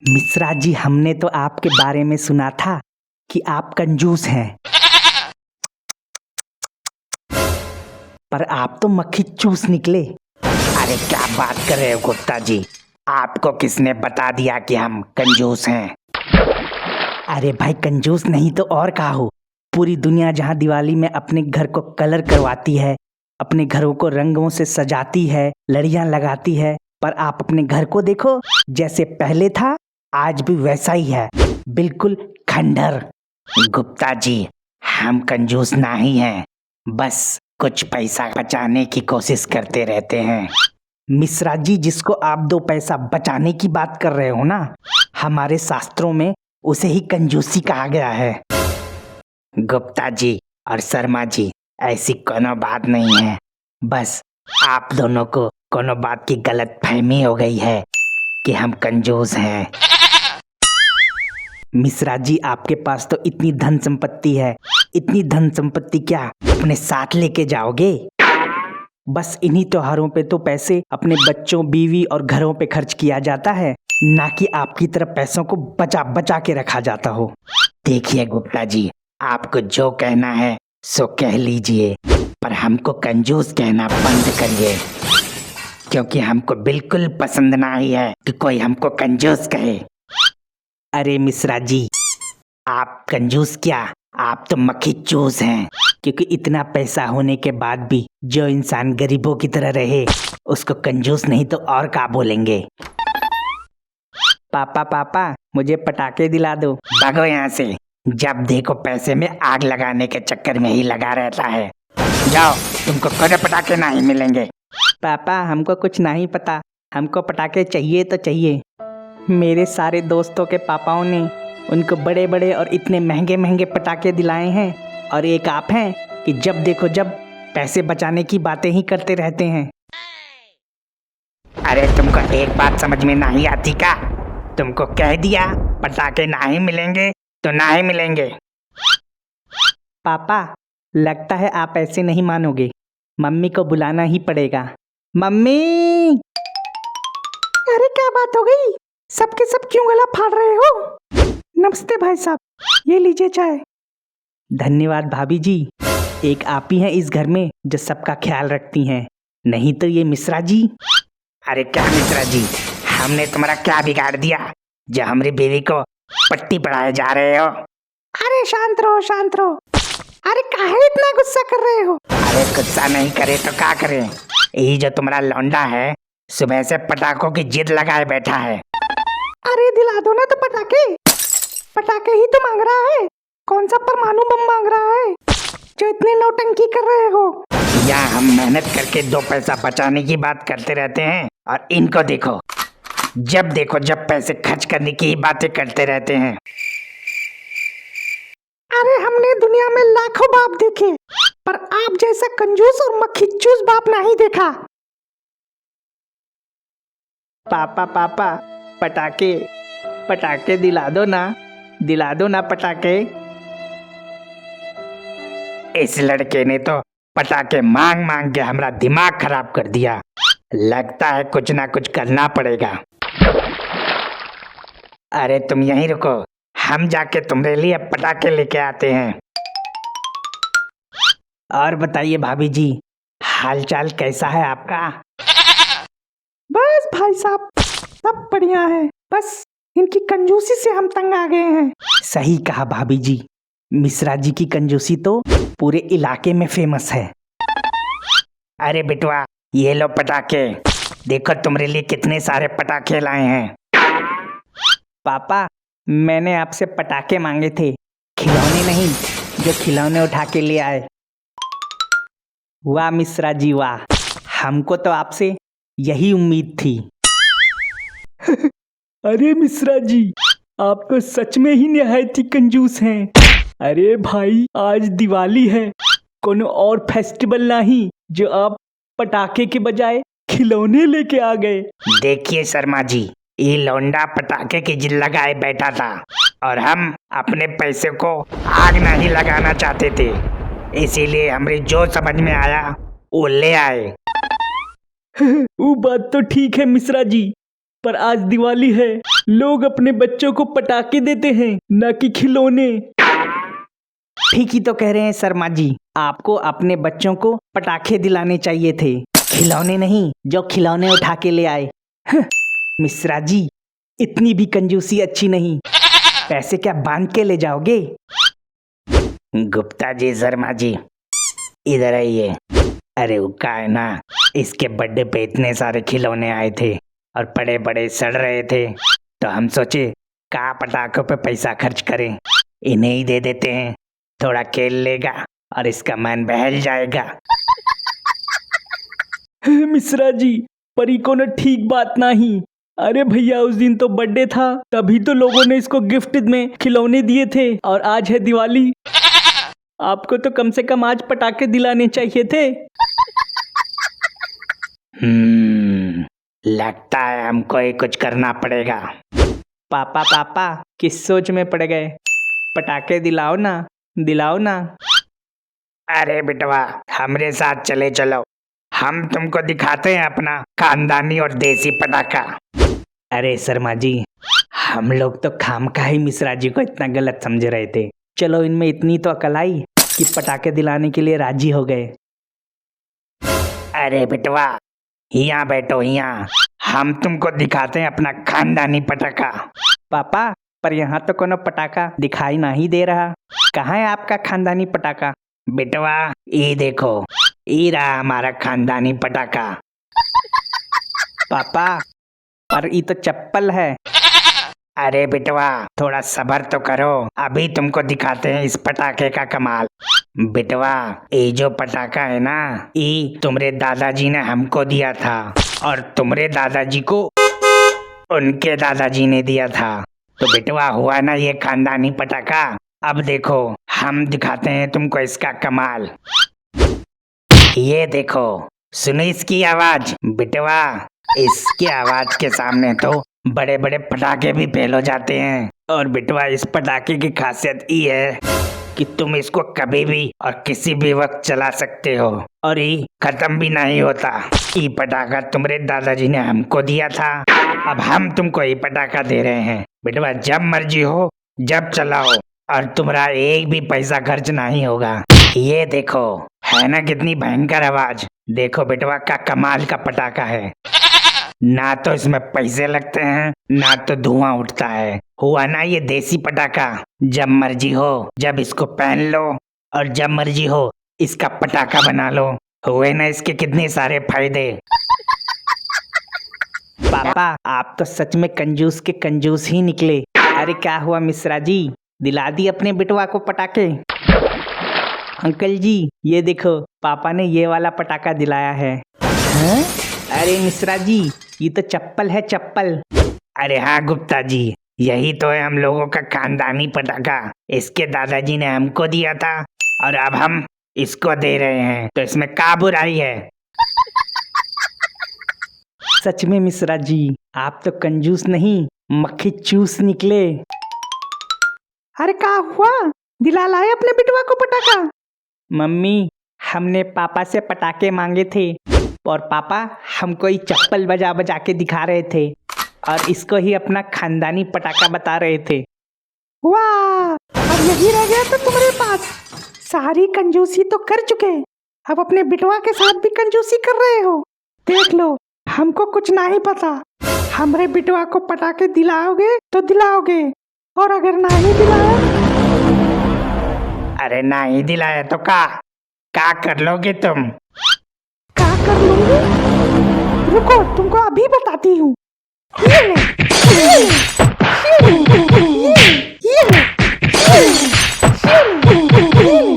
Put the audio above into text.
मिश्रा जी, हमने तो आपके बारे में सुना था कि आप कंजूस हैं, पर आप तो मक्खी चूस निकले। अरे क्या बात कर रहे हो गुप्ता जी? आपको किसने बता दिया कि हम कंजूस हैं? अरे भाई, कंजूस नहीं तो और क्या हो। पूरी दुनिया जहाँ दिवाली में अपने घर को कलर करवाती है, अपने घरों को रंगों से सजाती है, लड़ियाँ लगाती है, पर आप अपने घर को देखो, जैसे पहले था आज भी वैसा ही है, बिल्कुल खंडर। गुप्ता जी, हम कंजूस नहीं हैं, बस कुछ पैसा बचाने की कोशिश करते रहते हैं। मिश्रा जी, जिसको आप 2 पैसा बचाने की बात कर रहे हो ना, हमारे शास्त्रों में उसे ही कंजूसी कहा गया है। गुप्ता जी और शर्मा जी, ऐसी कोनो बात नहीं है, बस आप दोनों को कोनो बात की गलत फहमी हो गई है कि हम कंजूस हैं। मिश्रा जी, आपके पास तो इतनी धन संपत्ति है, इतनी धन संपत्ति क्या अपने साथ लेके जाओगे? बस इन्हीं त्योहारों पे तो पैसे अपने बच्चों, बीवी और घरों पे खर्च किया जाता है, ना कि आपकी तरफ पैसों को बचा बचा के रखा जाता हो। देखिए गुप्ता जी, आपको जो कहना है सो कह लीजिए, पर हमको कंजूस कहना बंद करिए, क्योंकि हमको बिल्कुल पसंद नहीं है कि कोई हमको कंजूस कहे। अरे मिश्रा जी, आप कंजूस क्या, आप तो मक्खी चूस हैं। क्योंकि इतना पैसा होने के बाद भी जो इंसान गरीबों की तरह रहे, उसको कंजूस नहीं तो और क्या बोलेंगे। पापा पापा, मुझे पटाखे दिला दो। भागो यहाँ से, जब देखो पैसे में आग लगाने के चक्कर में ही लगा रहता है। जाओ, तुमको कोई पटाखे नहीं मिलेंगे। पापा, हमको कुछ नहीं पता, हमको पटाखे चाहिए तो चाहिए। मेरे सारे दोस्तों के पापाओं ने उनको बड़े बड़े और इतने महंगे महंगे पटाखे दिलाए हैं, और एक आप हैं कि जब देखो जब पैसे बचाने की बातें ही करते रहते हैं। अरे तुमको एक बात समझ में नहीं आती क्या? तुमको कह दिया पटाखे नहीं मिलेंगे तो नहीं मिलेंगे। पापा, लगता है आप ऐसे नहीं मानोगे, मम्मी को बुलाना ही पड़ेगा। मम्मी! अरे क्या बात हो गई, सबके सब क्यों गला फाड़ रहे हो? नमस्ते भाई साहब, ये लीजिए चाय। धन्यवाद भाभी जी, एक आप ही हैं इस घर में जो सबका ख्याल रखती हैं, नहीं तो ये मिश्रा जी। अरे क्या मिश्रा जी, हमने तुम्हारा क्या बिगाड़ दिया जो हमारी बीवी को पट्टी पढ़ाए जा रहे हो? अरे शांत रहो, शांत रहो। अरे काहे इतना गुस्सा कर रहे हो? अरे गुस्सा नहीं करे तो क्या करें? यही जो तुम्हारा लौंडा है सुबह से पटाखों की जिद लगाए बैठा है। अरे दिला दो ना तो पटाखे, पटाखे ही तो मांग रहा है, कौन सा परमाणु बम मांग रहा है जो इतनी नौटंकी कर रहे हो? या हम मेहनत करके 2 पैसा बचाने की बात करते रहते हैं, और इनको देखो जब पैसे खर्च करने की ही बातें करते रहते हैं। अरे हमने दुनिया में लाखों बाप देखे, पर आप जैसा कंजूस और मक्खीचूस बाप नहीं देखा। पापा पापा, पटाखे पटाखे दिला दो ना पटाखे। इस लड़के ने तो पटाखे मांग मांग के हमारा दिमाग खराब कर दिया, लगता है कुछ ना कुछ करना पड़ेगा। अरे तुम यहीं रुको, हम जाके तुम्हारे लिए पटाखे लेके आते हैं। और बताइए भाभी जी, हालचाल कैसा है आपका? बस भाई साहब, सब बढ़िया है, बस इनकी कंजूसी से हम तंग आ गए हैं। सही कहा भाभी जी, मिश्रा जी की कंजूसी तो पूरे इलाके में फेमस है। अरे बिटवा, ये लो पटाखे, देखो तुम्हारे लिए कितने सारे पटाखे लाए हैं। पापा, मैंने आपसे पटाखे मांगे थे, खिलौने नहीं, जो खिलौने उठा के ले आए। वाह मिश्रा जी वाह, हमको तो आपसे यही उम्मीद थी। अरे मिश्रा जी, आप तो सच में ही निहायत ही कंजूस हैं। अरे भाई, आज दिवाली है, कोनो और फेस्टिवल नहीं जो आप पटाखे के बजाय खिलौने लेके आ गए। देखिए शर्मा जी, ये लौंडा पटाखे की जिद लगाए बैठा था, और हम अपने पैसे को आग नहीं लगाना चाहते थे, इसीलिए हमें जो समझ में आया वो ले आए। वो बात तो ठीक है मिश्रा जी, पर आज दिवाली है, लोग अपने बच्चों को पटाखे देते हैं, न कि खिलौने। ठीक ही तो कह रहे हैं शर्मा जी, आपको अपने बच्चों को पटाखे दिलाने चाहिए थे, खिलौने नहीं जो खिलौने उठा के ले आए। मिश्रा जी, इतनी भी कंजूसी अच्छी नहीं। पैसे क्या बांध के ले जाओगे? गुप्ता जी, शर्मा जी, इधर आइए। अरे वो का है ना, इसके बर्थडे पे इतने सारे खिलौने आए थे और बड़े बड़े सड़ रहे थे, तो हम सोचे का पटाखों पे पैसा खर्च करें, इन्हें ही दे देते हैं, थोड़ा खेल लेगा और इसका मन बहल जाएगा। मिश्रा जी, पर को न ठीक बात नहीं। अरे भैया, उस दिन तो बर्थडे था, तभी तो लोगों ने इसको गिफ्ट में खिलौने दिए थे, और आज है दिवाली। आपको तो कम से कम आज पटाखे दिलाने चाहिए थे। लगता है हमको ही कुछ करना पड़ेगा। पापा किस सोच में पड़ गए? पटाखे दिलाओ ना, दिलाओ ना। अरे बिटवा, हमरे साथ चले चलो, हम तुमको दिखाते हैं अपना खानदानी और देसी पटाखा। अरे शर्मा जी, हम लोग तो खामखा ही मिश्रा जी को इतना गलत समझ रहे थे। चलो, इनमें इतनी तो अकल आई कि पटाखे दिलाने के लिए राजी हो गए। अरे बिटवा, यहाँ बैठो, यहाँ हम तुमको दिखाते हैं अपना खानदानी पटाखा। पापा, पर यहाँ तो कोनो पटाखा दिखाई नहीं दे रहा। कहाँ है आपका खानदानी पटाखा? बिटवा, ये देखो, ये रहा हमारा खानदानी पटाखा। पापा, पर ये तो चप्पल है। अरे बिटवा, थोड़ा सब्र तो करो, अभी तुमको दिखाते हैं इस पटाखे का कमाल। बिटवा, ये जो पटाखा है ना, ये तुम्हारे दादाजी ने हमको दिया था और तुम्हारे दादाजी को उनके दादाजी ने दिया था। तो बिटवा, हुआ ना ये खानदानी पटाखा। अब देखो, हम दिखाते हैं तुमको इसका कमाल। ये देखो, सुनो इसकी आवाज। बिटवा, इसकी आवाज के सामने तो बड़े बड़े पटाखे भी फेल हो जाते हैं। और बिटवा, इस पटाखे की खासियत ये है कि तुम इसको कभी भी और किसी भी वक्त चला सकते हो और ये खत्म भी नहीं होता। ये पटाखा तुम्हारे दादाजी ने हमको दिया था, अब हम तुमको ये पटाखा दे रहे हैं। बिटवा, जब मर्जी हो जब चलाओ और तुम्हारा एक भी पैसा खर्च नहीं होगा। ये देखो, है ना कितनी भयंकर आवाज। देखो बिटवा, का कमाल का पटाखा है। ना तो इसमें पैसे लगते हैं, ना तो धुआं उठता है। हुआ ना ये देसी पटाखा। जब मर्जी हो जब इसको पहन लो और जब मर्जी हो इसका पटाखा बना लो। हुए ना इसके कितने सारे फायदे। पापा, आप तो सच में कंजूस के कंजूस ही निकले। अरे क्या हुआ मिश्रा जी, दिला दी अपने बिटवा को पटाखे? अंकल जी, ये देखो, पापा ने ये वाला पटाखा दिलाया है। हैं? अरे मिश्रा जी, ये तो चप्पल है, चप्पल। अरे हाँ गुप्ता जी, यही तो है हम लोगों का खानदानी पटाखा। इसके दादाजी ने हमको दिया था और अब हम इसको दे रहे हैं, तो इसमें क्या बुराई है? सच में मिश्रा जी, आप तो कंजूस नहीं, मक्खी चूस निकले। अरे क्या हुआ, दिला लाए अपने बिटवा को पटाखा? मम्मी, हमने पापा से पटाखे मांगे थे और पापा हमको ही चप्पल बजा बजा के दिखा रहे थे और इसको ही अपना खानदानी पटाखा बता रहे थे। वाह, अब यही रह गया तो तुम्हारे पास। सारी कंजूसी तो कर चुके, अब अपने बिटवा के साथ भी कंजूसी कर रहे हो। देख लो, हमको कुछ नहीं पता। हमारे बिटवा को पटाखे दिलाओगे तो दिलाओगे, और अगर नहीं दिलाया? अरे नहीं दिलाया तो क्या कर लोगे तुम? क्या कर लूंगी? रुको, तुमको अभी बताती हूँ। ये ले, ये ले, ये ले, ये ले, ये ले, ये ले, ये ले, ये ले।